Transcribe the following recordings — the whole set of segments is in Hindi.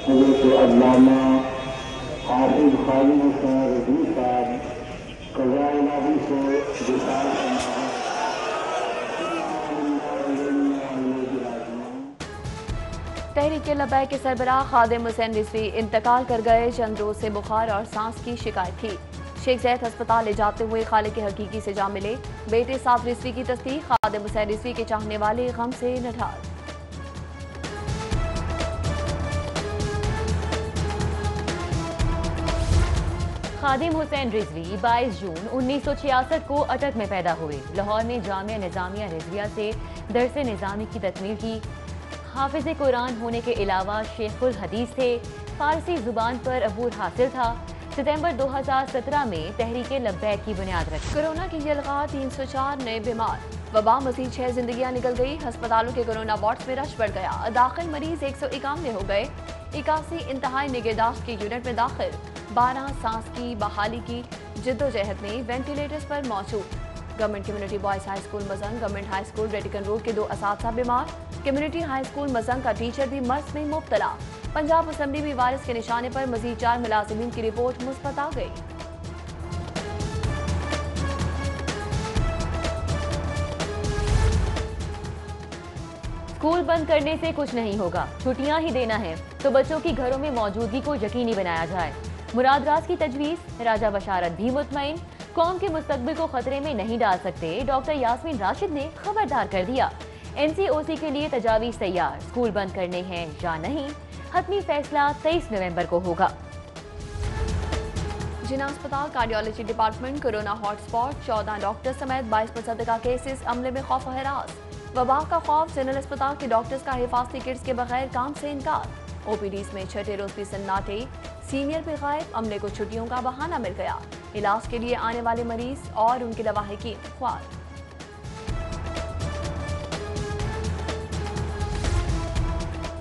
हज़रत अल्लामा हाफिज़ खालिद हुसैन रज़वी साहब क़ज़ा इलाही से विसाल तहरीक लबैक के सरबराह खादिम हुसैन रिजवी इंतकाल कर गए। चंद रोज से बुखार और सांस की शिकायत थी। शेख ज़ैद अस्पताल ले जाते हुए खालिक हकीकी से जा मिले। बेटे साफ रिजवी की तस्दीक। खादिम हुसैन रिजवी के चाहने वाले गम से नढाल। खादिम हुसैन रिजवी 22 जून 1966 को अटक में पैदा हुए। लाहौर में जामिया निज़ामिया रिजविया से दरस निज़ामी की तकमील की। हाफिज कुरान होने के अलावा शेखुल हदीस थे। फारसी जुबान पर अबूर हासिल था। सितंबर 2017 में तहरीक लब्बैक की बुनियाद रखी। कोरोना की ये लगा 304 नए बीमार। वबा मजीद 6 जिंदगियां निकल गई। अस्पतालों के कोरोना वार्ड्स में रश बढ़ गया। दाखिल मरीज 151 हो गए। 81 इंतहाई निगहदाश्त के यूनिट में दाखिल। 12 सांस की बहाली की जिद्दोजहद में वेंटिलेटर्स पर मौजूद। Government community boys high school Mozang, government high school Ratigan road के 2 असातिज़ा बीमार। कम्युनिटी हाई स्कूल मजंग का टीचर भी मर्ज में मुब्तला। पंजाब असम्बली भी वायरस के निशाने पर मजीद 4 मुलाजिमीन की रिपोर्ट मुस्बत आ गई। स्कूल बंद करने से कुछ नहीं होगा, छुट्टियां ही देना है तो बच्चों की घरों में मौजूदगी को यकीनी बनाया जाए। मुराद राज की तजवीज़। राजा बशारत भी मुतमईन। कौम के मुस्तकबिल को खतरे में नहीं डाल सकते। डॉक्टर यास्मीन राशिद ने खबरदार कर दिया। NCOC के लिए तजावीज़ तैयार। स्कूल बंद करने हैं या नहीं, हतमी फैसला 23 नवंबर को होगा। जिना अस्पताल cardiology department corona hotspot. 14 doctor समेत 22 मुसद्दका केसेस। अमले में खौफ हरास। वबा का खौफ। जनरल अस्पताल के डॉक्टर्स का हिफाजती किट्स के बगैर काम से इनकार। OPDs में छठे रोज भी सन्नाटे। सीनियर भी गायब। अमले को छुट्टियों का बहाना मिल गया। इलाज के लिए आने वाले मरीज और उनके लवाहिकीन ख्वार।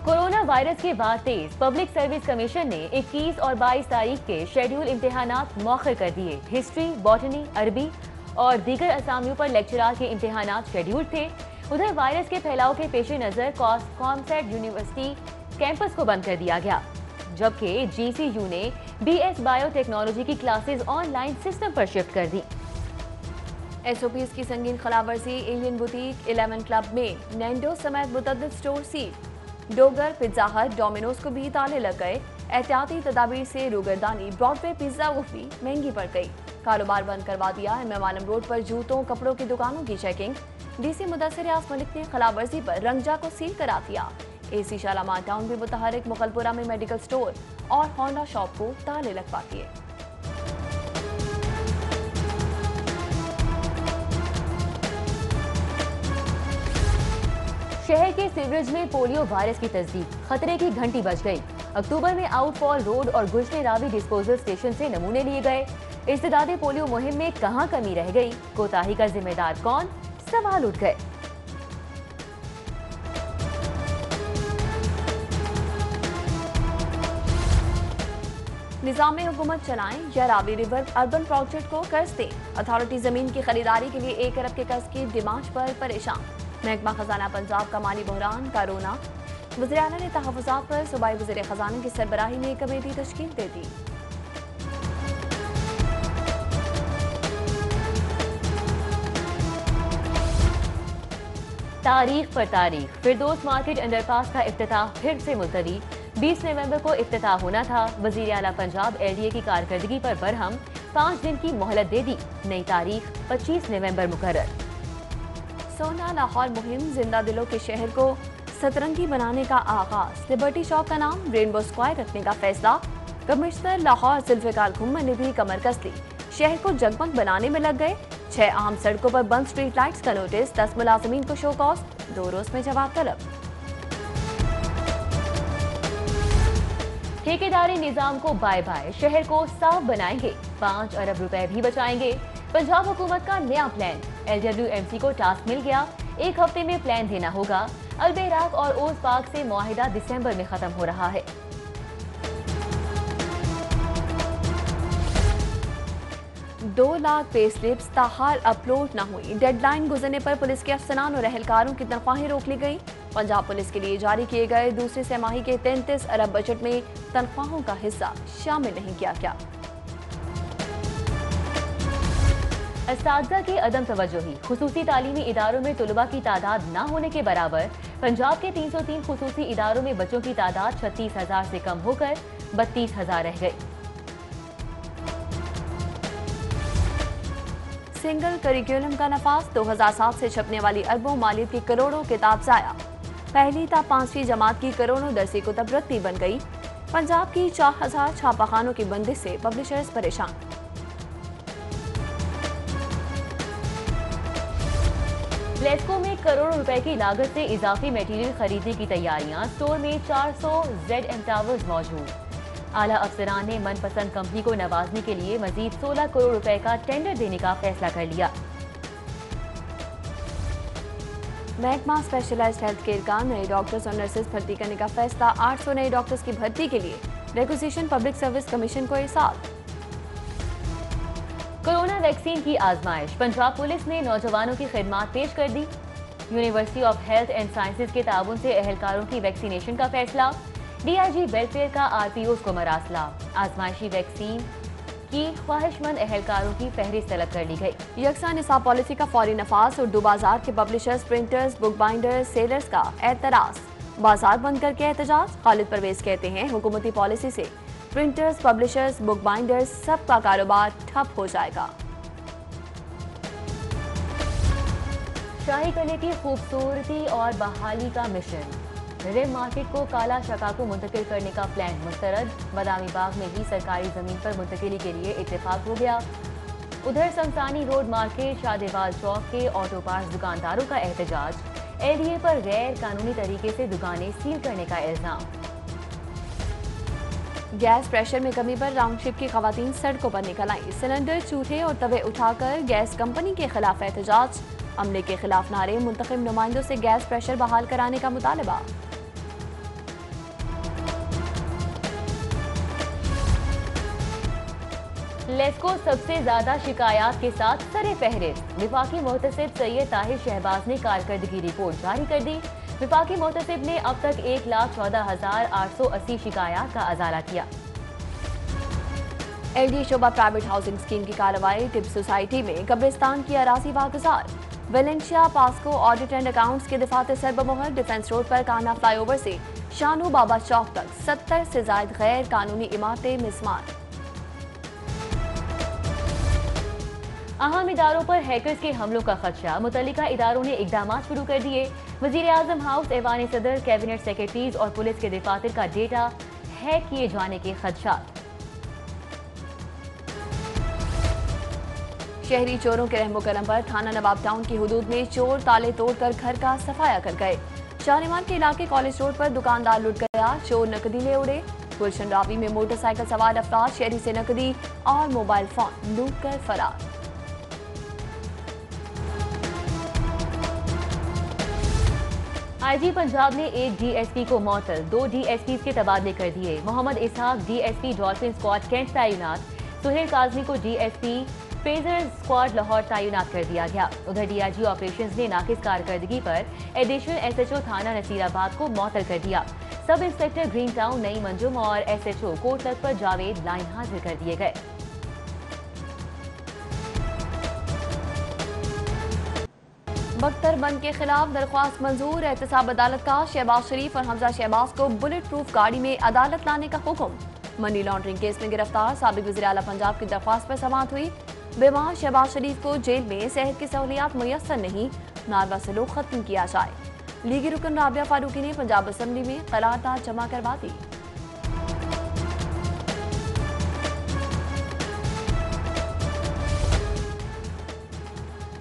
कोरोना वायरस के बाद तेज पब्लिक सर्विस कमीशन ने 21 और 22 तारीख के शेड्यूल इम्तिहानात मौखर कर दिए। हिस्ट्री, बॉटनी, अरबी और दीगर असामियों पर लेक्चरार के इम्तिहानात शेड्यूल थे। उधर वायरस के फैलाव के पेश नजर कॉमसेट यूनिवर्सिटी कैंपस को बंद कर दिया गया, जबकि GCU ने BS बायोटेक्नोलॉजी की क्लासेस ऑनलाइन सिस्टम पर शिफ्ट कर दी। SOPs की संगीन खिलाफवर्जी। एलियन बुटीक 11 क्लब में नैंडो समेत मुतअद्दिद स्टोर सील। डोगर, पिज्जा हट, डोमिनोज को भी ताले लग गए। एहतियाती तदाबीर से रूगरदानी। ब्रॉडवे पिज्जा भी महंगी पड़ गई। कारोबार बंद करवा दिया। MM आलम रोड पर जूतों कपड़ों की दुकानों की चेकिंग। DC मुदस्सिर यास मलिक ने खिलाफवर्जी पर रंगजा को सील करा दिया। AC शालामार टाउन भी मुतहरिक। मुगलपुरा में मेडिकल स्टोर और होंडा शॉप को ताले लगवा दिए। शहर के सीवरेज में पोलियो वायरस की तस्दीक। खतरे की घंटी बज गई। अक्टूबर में आउटफॉल रोड और गुजने रावी डिस्पोजल स्टेशन से नमूने लिए गए। इस्तेदादी पोलियो मुहिम में कहां कमी रह गई, कोताही का जिम्मेदार कौन, सवाल उठ गए। निजाम हुकूमत चलाएं या रावी रिवर अर्बन प्रोजेक्ट को कर्ज दें। अथॉरिटी जमीन की खरीदारी के लिए 1 अरब के कर्ज की डिमांड पर परेशान। महकमा खजाना पंजाब का माली बहरान। कोरोना। वज़ीर आला ने तहफ़्फ़ुज़ात पर सूबाई वज़ीर खजाना की सरबराही में कमेटी तश्कील दे दी। तारीख पर तारीख। फिरदौस मार्केट अंडरपास का इफ्तिताह फिर से मुलतवी। 20 नवंबर को इफ्तिताह होना था। वज़ीर आला पंजाब LDA की कारकर्दगी पर बरहम। 5 दिन की मोहलत दे दी। नई तारीख 25 नवंबर मुकर्रर। सोना लाहौर मुहिम। जिंदा दिलों के शहर को सतरंगी बनाने का आगाज। लिबर्टी चौक का नाम रेनबो स्क्वायर रखने का फैसला। कमिश्नर लाहौर जुल्फ़िकार खुम्मन ने भी कमर कस ली। शहर को जगमग बनाने में लग गए। 6 अहम सड़कों पर बंद स्ट्रीट लाइट्स का नोटिस। 10 मुलाजिमीन को शो कॉज। 2 रोज में जवाब तलब। ठेकेदारी निजाम को बाय बाय। शहर को साफ बनाएंगे। 5 अरब रुपए भी बचाएंगे। पंजाब हुकूमत का नया प्लान। LWMC को टास्क मिल गया। 1 हफ्ते में प्लान देना होगा। अलबेराक और ओस पार्क से मुआहिदा दिसंबर में खत्म हो रहा है। 2 लाख पे स्लिप्स ताहाल अपलोड न हुई। डेडलाइन गुजरने पर पुलिस के अफसरान और अहलकारों की तनख्वाहें रोक ली गई। पंजाब पुलिस के लिए जारी किए गए दूसरी तिमाही के 33 अरब बजट में तनख्वाहों का हिस्सा शामिल नहीं किया गया। असातिज़ा की अदम तवज्जोही, खुसूसी तालीमी इदारों में तुलबा की तादाद न होने के बराबर। पंजाब के 303 खुसूसी इदारों में बच्चों की तादाद 36,000 से कम होकर 32,000 रह गई। सिंगल करिकुलम का नफाज, 2007 से छपने वाली अरबों मालियत की करोड़ों किताब जाया। पहली ता 5वीं जमात की करोड़ों दरसी कुतब रद्दी बन गई। पंजाब की 4000 छापाखानों की बंदिश से पब्लिशर्स परेशान। लेस्को में करोड़ों रुपए की लागत से इजाफी मटेरियल खरीदने की तैयारियां। स्टोर में 400 ZM टावर्स मौजूद। आला अफसरान ने मनपसंद कंपनी को नवाजने के लिए मजीद 16 करोड़ रुपए का टेंडर देने का फैसला कर लिया। महकमा स्पेशलाइज्ड हेल्थ केयर का नए डॉक्टर्स और नर्सेज भर्ती करने का फैसला। 800 नए डॉक्टर्स की भर्ती के लिए रिक्विजिशन पब्लिक सर्विस कमीशन को इरसाल। कोरोना वैक्सीन की आजमाइश, पंजाब पुलिस ने नौजवानों की खिदमात पेश कर दी। University of health and sciences के ताउन से अहलकारों की वैक्सीनेशन का फैसला। DIG वेलफेयर का RPOs को मरासला। आजमाइशी वैक्सीन की ख्वाहिशमंद अहलकारों की फहरिस्त तलब कर ली गई। यकसा निसाब पॉलिसी का फौरी नफाज। उर्दू बाजार के publishers, printers, book binders, sellers का एतराज। बाजार बंद करके एहतजाज। खालिद परवेज कहते हैं हुकूमती पॉलिसी से प्रिंटर्स, पब्लिशर्स, बुक बाइंडर्स सबका कारोबार ठप हो जाएगा। शाही किले की खूबसूरती और बहाली का मिशन। रिम मार्केट को काला शका को मुंतकिल करने का प्लान मुस्तरद। बादामी बाग में ही सरकारी जमीन पर मुंतकिली के लिए इत्तेफाक हो गया। उधर शमशानी रोड मार्केट, शाहदेवाल चौक के ऑटो पार्ट्स दुकानदारों का एहतजाज। LDA पर गैर कानूनी तरीके से दुकानें सील करने का इल्जाम। गैस प्रेशर में कमी पर राउंडशिप की खवातीन सड़कों पर निकल आई। सिलेंडर, चूल्हे और तवे उठाकर गैस कंपनी के खिलाफ एहतजाज। अमले के खिलाफ नारे। मुंतखब नुमाइंदों से गैस प्रेशर बहाल कराने का मुतालबा। लेस्को सबसे ज्यादा शिकायत के साथ सरे फहरिस्त। विफाकी मोहतसिब सैयद ताहिर शहबाज ने कारकर्दगी रिपोर्ट जारी कर दी। विफाकी मोहतसिब ने अब तक 1,14,880 शिकायत का अजाला किया। LDA शोबा प्राइवेट हाउसिंग स्कीम की कार्रवाई। टिप सोसाइटी में कब्रिस्तान की अराजी वागुजार। Valencia PASSCO audit and accounts के दफातर सरबमोहर। डिफेंस रोड पर कान्हा फ्लाईओवर से शानू बाबा चौक तक 70 से जायद गैर कानूनी इमारतें मिसमार। अहम इदारों पर हैकर्स के हमलों का खदशा। मुतल्लिका इदारों ने इकदाम शुरू कर दिए। वजीर आजम हाउस, ऐवान सदर, कैबिनेट सेक्रेटरीज और पुलिस के दफातर का डेटा हैक किए जाने के खदशात। शहरी चोरों के रहमो करम पर थाना नवाब टाउन की हुदूद में चोर ताले तोड़कर घर का सफाया कर गए। शालीमार के इलाके कॉलेज रोड पर दुकानदार लुट गया। चोर नकदी ले उड़े। गुलशन रावी में मोटरसाइकिल सवार अफराद शहरी से नकदी और मोबाइल फोन लूट कर फरार। IG पंजाब ने एक DSP को मअतल, 2 DSPs के तबादले कर दिए। मोहम्मद इसहाक DSP डॉल्फिन स्क्वाड कैंट तैनात। सुहेल काजमी को DSP फेजर स्क्वाड लाहौर तैनात कर दिया गया। उधर DIG ऑपरेशंस ने नाकिस कारकर्दगी पर एडिशनल SHO थाना नसीराबाद को मअतल कर दिया। सब इंस्पेक्टर ग्रीन टाउन नई मंजुम और SHO कोटलक पर जावेद लाइन हाजिर कर दिए गए। बख्तर बंद के खिलाफ दरख्वास्त मंजूर। एहतसाब अदालत का शहबाज शरीफ और हमजा शहबाज को बुलेट प्रूफ गाड़ी में अदालत लाने का हुक्म। मनी लॉन्ड्रिंग केस में गिरफ्तार साबिक वज़ीर आला पंजाब की दरख्वास्त पर समाअत हुई। बीमार शहबाज शरीफ को जेल में सेहत की सहूलियात मुयस्सर नहीं, नारवा सलूक खत्म किया जाए। लीगी रुकन राबिया फारूकी ने पंजाब असम्बली में करारदाद जमा करवा दी।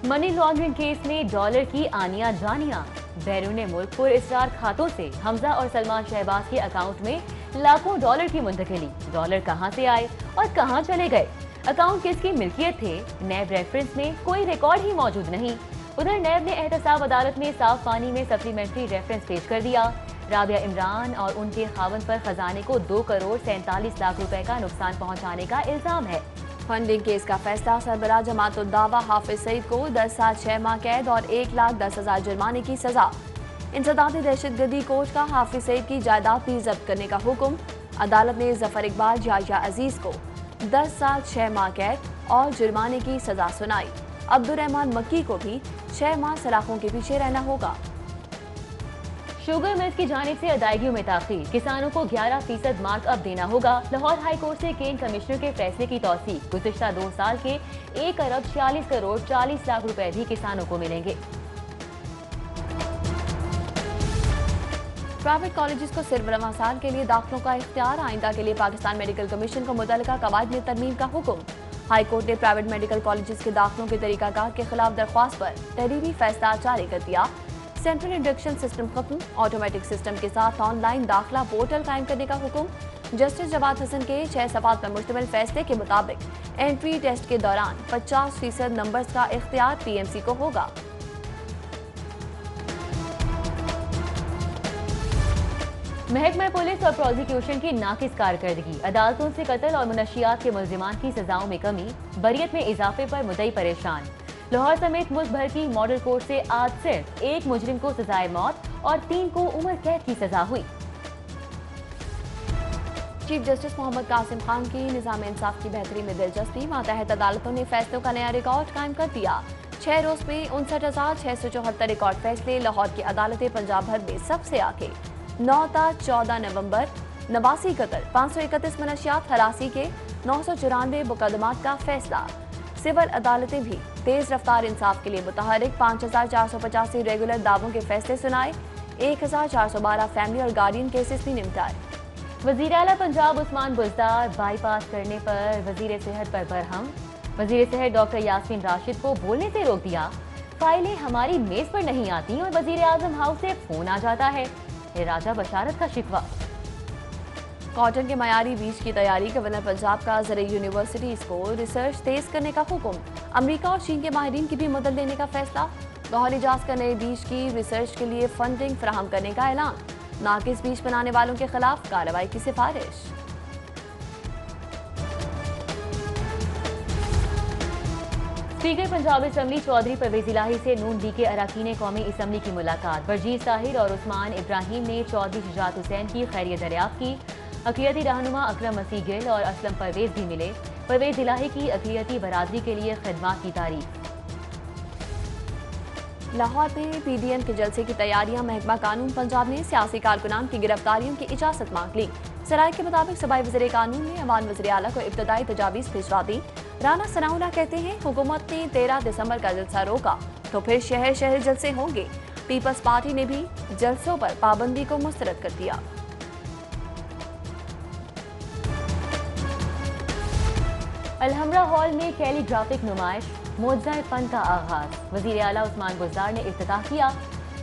मनी लॉन्ड्रिंग केस में डॉलर की आनिया जानिया। बैरून मुल्क पुरअसरार खातों से हमजा और सलमान शहबाज के अकाउंट में लाखों डॉलर की मुंतकिली। डॉलर कहां से आए और कहां चले गए? अकाउंट किसकी मिल्कियत थे? नैब रेफरेंस में कोई रिकॉर्ड ही मौजूद नहीं। उधर नैब ने एहतसाब अदालत में साफ पानी में सप्लीमेंट्री रेफरेंस पेश कर दिया। राबिया इमरान और उनके खावंद पर खजाने को 2 करोड़ 47 लाख रुपए का नुकसान पहुंचाने का इल्जाम है। फंडिंग केस का फैसला। सरबराह जमात-उद-दावा हाफिज सईद को 10 साल 6 माह कैद और 1,10,000 जुर्माने की सजा। इंसदादी दहशतगर्दी कोर्ट का हाफिज सईद की जायदाद भी जब्त करने का हुक्म। अदालत ने जफर इकबाल याहिया अजीज को 10 साल 6 माह कैद और जुर्माने की सजा सुनाई। अब्दुर्रहमान मक्की को भी 6 माह सलाखों के पीछे रहना होगा। शुगर मिल्स की जानिब से अदायगियों में ताखीर, किसानों को 11% मार्कअप देना होगा। लाहौर हाई कोर्ट से केन कमिश्नर के फैसले की तौसीक, गुज़िश्ता 2 साल के 1 अरब 46 करोड़ 40 लाख रुपए भी किसानों को मिलेंगे। प्राइवेट कॉलेजेस को सिर्फ रवां साल के लिए दाखिलों का इख्तियार, आइंदा के लिए पाकिस्तान मेडिकल कमीशन को मुतल्लिका कवायद में तरमीम का हुक्म। हाई कोर्ट ने प्राइवेट मेडिकल कॉलेजेस के दाखिलों के तरीकाकार के खिलाफ दरख्वास्त पर तहरीरी फैसला जारी कर दिया। सेंट्रल इंडक्शन सिस्टम खत्म, ऑटोमेटिक सिस्टम के साथ ऑनलाइन दाखिला पोर्टल कायम करने का हुक्म। जस्टिस जवाद हसन के 6 सवाल पर मुश्तमिल फैसले के मुताबिक एंट्री टेस्ट के दौरान 50% नंबर्स का इख्तियार पीएमसी को होगा। महकमा पुलिस और प्रोसिक्यूशन की नाकिस कारकर्दगी, अदालतों से कत्ल और मुनशियात के मुल्जिमान की सजाओं में कमी, बरियत में इजाफे पर मुद्दई परेशान। लाहौर समेत मुल्क भर की मॉडल कोर्ट से आज सिर्फ 1 मुजरिम को सजाए मौत और 3 को उम्र कैद की सजा हुई। चीफ जस्टिस मोहम्मद कासिम खान की निजाम इंसाफ की बेहतरी में दिलचस्पी, मातहत अदालतों ने फैसलों का नया रिकॉर्ड कायम कर दिया। 6 रोज में 59,674 रिकॉर्ड फैसले। लाहौर की अदालतें पंजाब भर में सबसे आगे। 9 ता 14 नवंबर 89 कत्ल, 531 मनशियात हरासी के 994 मुकदमात का फैसला। सिविल अदालतें भी तेज रफ्तार इंसाफ के लिए मुतहरिक, 5485 रेगुलर दावों के फैसले सुनाए, 1412 फैमिली और गार्डियन केसेस भी निपटाए। वजीर आला पंजाब उस्मान बुज़दार बाईपास करने पर वजीर सेहत पर बरहम, वजीर सेहत डॉक्टर यास्मीन राशिद को बोलने से रोक दिया। फाइलें हमारी मेज पर नहीं आती और वजीर आजम हाउस से फोन आ जाता है, ये राजा बशारत का शिकवा। कॉटन के मयारी बीज की तैयारी, गवर्नर पंजाब का ज़राई यूनिवर्सिटीज को रिसर्च तेज करने का हुक्म। अमेरिका और चीन के माहिरीन की भी मदद लेने का फैसला। लाहौर इजाज का नए बीज की रिसर्च के लिए फंडिंग फराहम करने का ऐलान। नाकिस बीज बनाने वालों के खिलाफ कार्रवाई की सिफारिश। स्पीकर पंजाब असम्बली चौधरी परवेज इलाही से नून लीग के अरकान कौमी असम्बली की मुलाकात। बरजीज ताहिर और उस्मान इब्राहिम ने चौधरी शुजात हुसैन की खैरियत दरियाफ्त की। अक़लियती रहनुमा अकरम मसीह गिल और असलम परवेज भी मिले। परवेज इलाही की अक़लियती बरादरी के लिए खिदमात की तारीफ। लाहौर में पीडीएम के जलसे की तैयारियां, महकमा कानून पंजाब ने सियासी कारकुनान की गिरफ्तारियों की इजाजत मांग ली। सराय के मुताबिक सूबाई वज़ीर कानून ने अवान वज़ीर आला को इब्तदाई तजावीज़ भिजवा दी। राना सनाउल्लाह कहते हैं हुकूमत ने 13 दिसंबर का जलसा रोका तो फिर शहर शहर जलसे होंगे। पीपल्स पार्टी ने भी जलसों पर पाबंदी को मुस्तरद कर दिया। अलहमरा हॉल में कैलीग्राफिक नुमाइश, मोज़ा फन का आगाज। वज़ीर आला उस्मान बुज़दार ने इफ्तिताह किया।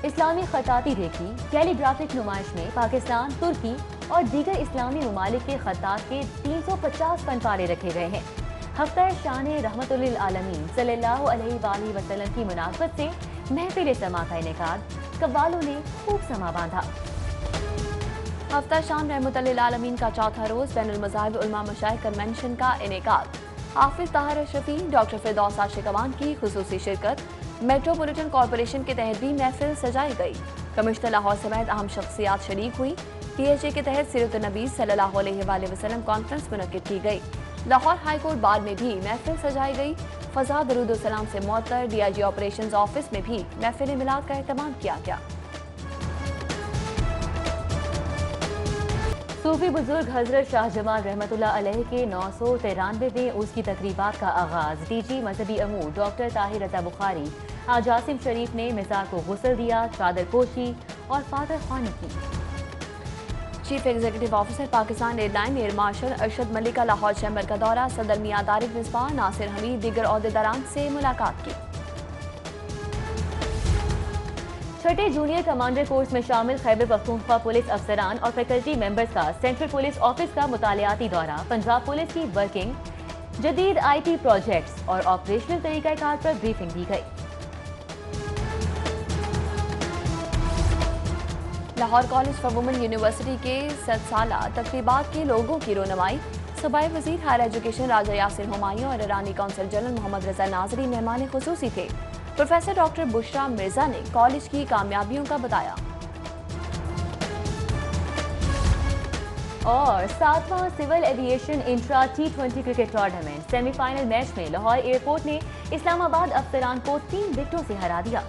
इस्लामी खताती देखी। कैलीग्राफिक नुमाइश में पाकिस्तान, तुर्की और दीगर इस्लामी ममालिक के खतात के 350 फन पारे रखे गए हैं। हफ्ता शान रहमतुल आलमीन सल्लल्लाहु अलैहि वसल्लम की मुनासबत से महफिल समा का इनेकाद, कव्वालों ने खूब समा बांधा। हफ्ता शान रहमतुल आलमीन का चौथा रोज बैनुल मज़ाहिब उलमा मशाइख कन्वेंशन का इनेकाद। हाफिज ताहिर अशरफी, डॉक्टर फिरदौस आशिकवान की खुसूसी शिरकत। मेट्रोपॉलिटन कॉरपोरेशन के तहत भी महफिल सजाई गई। कमिश्नर लाहौर समेत अहम शख्सियात शरीक हुई। PHA के तहत सीरत नबी सल्लल्लाहु अलैहि वसल्लम कॉन्फ्रेंस मुनक्किद की गई। लाहौर हाई कोर्ट बार में भी महफिल सजाई गई। फजा दरूद सलाम से मुअत्तर। DIG ऑपरेशंस ऑफिस में भी महफिल मिलाद का एहतमाम किया गया। सूफी बुजुर्ग हजरत शाह जमाल रहमतुल्लाह अलैह के 993वें उर्स की तकरीबात का आगाज। DG मजहबी अमूर डॉक्टर ताहिर रजा बुखारी आज आसिम शरीफ ने मिज़ार को गुस्ल दिया, चादर पोशी और फादर खानी की। Chief executive officer Pakistan airline air marshal Arshad Malik का लाहौर चैम्बर का दौरा। सदर मियां तारिक मिसबाह, नासिर हमीद दीगर ओहदेदारान से मुलाकात की। छठे जूनियर कमांडर कोर्स में शामिल खैबर पख्तूनख्वा पुलिस अफसरान और फैकल्टी मेंबर्स का सेंट्रल पुलिस ऑफिस का मुतालियाती दौरा। पंजाब पुलिस की वर्किंग, जदीद IT प्रोजेक्ट्स और ऑपरेशनल तरीक़ाकार पर ब्रीफिंग दी गई। Lahore college for women university के 7 साला तकरीबात के लोगों की रोनमाई। सूबाई वजीर हायर एजुकेशन राजा यासिर हुमायूं और ईरानी कौंसल जनरल मोहम्मद रजा नाजरी मेहमान खुसूसी थे। प्रोफेसर डॉक्टर बुशरा मिर्जा ने कॉलेज की कामयाबियों का बताया। और 7वां civil aviation intra T20 cricket tournament semifinal match में लाहौर एयरपोर्ट ने इस्लामाबाद अफसरान को 3 विकेटों से हरा दिया।